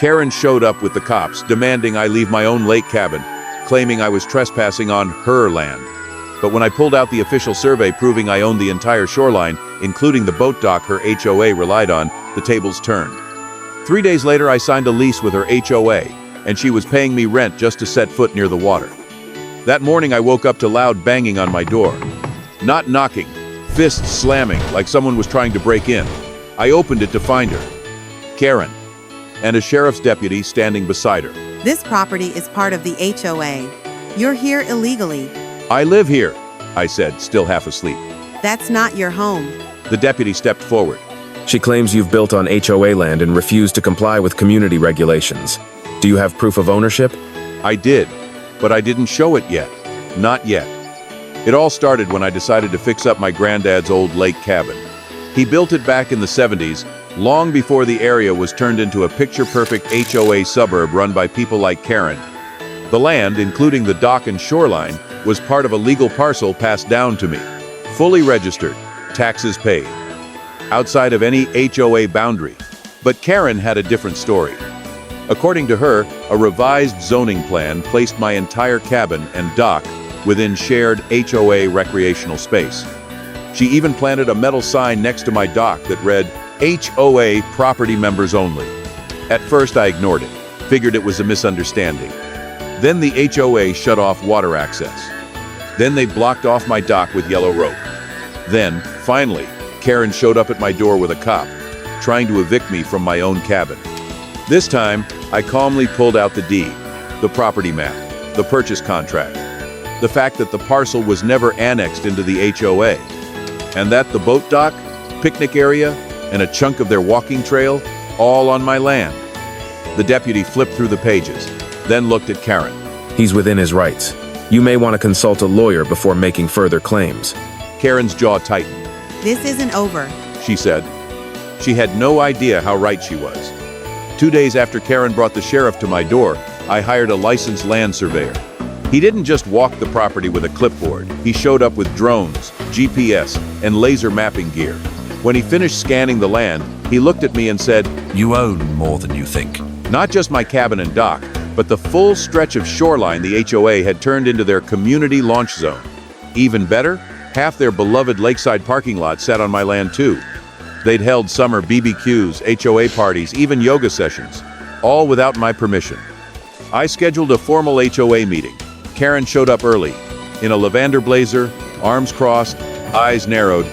Karen showed up with the cops, demanding I leave my own lake cabin, claiming I was trespassing on her land. But when I pulled out the official survey proving I owned the entire shoreline, including the boat dock her HOA relied on, the tables turned. 3 days later, I signed a lease with her HOA, and she was paying me rent just to set foot near the water. That morning, I woke up to loud banging on my door. Not knocking, fists slamming like someone was trying to break in. I opened it to find her, Karen, and a sheriff's deputy standing beside her. This property is part of the HOA. You're here illegally. I live here, I said, still half asleep. That's not your home. The deputy stepped forward. She claims you've built on HOA land and refused to comply with community regulations. Do you have proof of ownership? I did, but I didn't show it yet. Not yet. It all started when I decided to fix up my granddad's old lake cabin. He built it back in the 70s, long before the area was turned into a picture-perfect HOA suburb run by people like Karen. The land, including the dock and shoreline, was part of a legal parcel passed down to me. Fully registered, taxes paid. Outside of any HOA boundary. But Karen had a different story. According to her, a revised zoning plan placed my entire cabin and dock within shared HOA recreational space. She even planted a metal sign next to my dock that read, HOA property members only. At first I ignored it, figured it was a misunderstanding. Then the HOA shut off water access. Then they blocked off my dock with yellow rope. Then, finally, Karen showed up at my door with a cop, trying to evict me from my own cabin. This time, I calmly pulled out the deed, the property map, the purchase contract, the fact that the parcel was never annexed into the HOA, and that the boat dock, picnic area, and a chunk of their walking trail, all on my land. The deputy flipped through the pages, then looked at Karen. He's within his rights. You may want to consult a lawyer before making further claims. Karen's jaw tightened. This isn't over. She said. She had no idea how right she was. 2 days after Karen brought the sheriff to my door, I hired a licensed land surveyor. He didn't just walk the property with a clipboard. He showed up with drones, GPS, and laser mapping gear. When he finished scanning the land, he looked at me and said, "You own more than you think." Not just my cabin and dock, but the full stretch of shoreline the HOA had turned into their community launch zone. Even better, half their beloved lakeside parking lot sat on my land too. They'd held summer BBQs, HOA parties, even yoga sessions, all without my permission. I scheduled a formal HOA meeting. Karen showed up early, in a lavender blazer, arms crossed, eyes narrowed.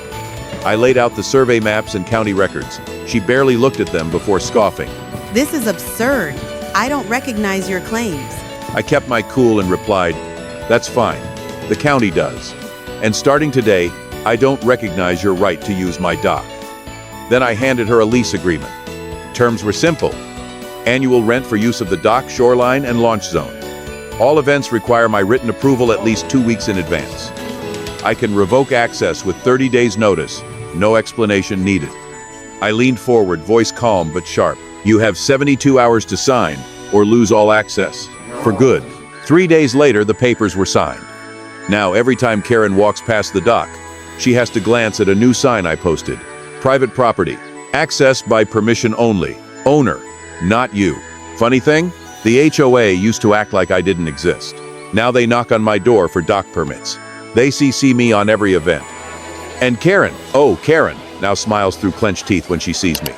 I laid out the survey maps and county records. She barely looked at them before scoffing. This is absurd. I don't recognize your claims. I kept my cool and replied, "That's fine. The county does. And starting today, I don't recognize your right to use my dock." Then I handed her a lease agreement. Terms were simple. Annual rent for use of the dock, shoreline, and launch zone. All events require my written approval at least 2 weeks in advance. I can revoke access with 30 days notice, no explanation needed. I leaned forward, voice calm but sharp. "You have 72 hours to sign, or lose all access. For good." 3 days later, the papers were signed. Now, every time Karen walks past the dock, she has to glance at a new sign I posted. Private property. Access by permission only. Owner, not you. Funny thing? The HOA used to act like I didn't exist. Now they knock on my door for dock permits. They CC me on every event. And Karen, oh, Karen, now smiles through clenched teeth when she sees me.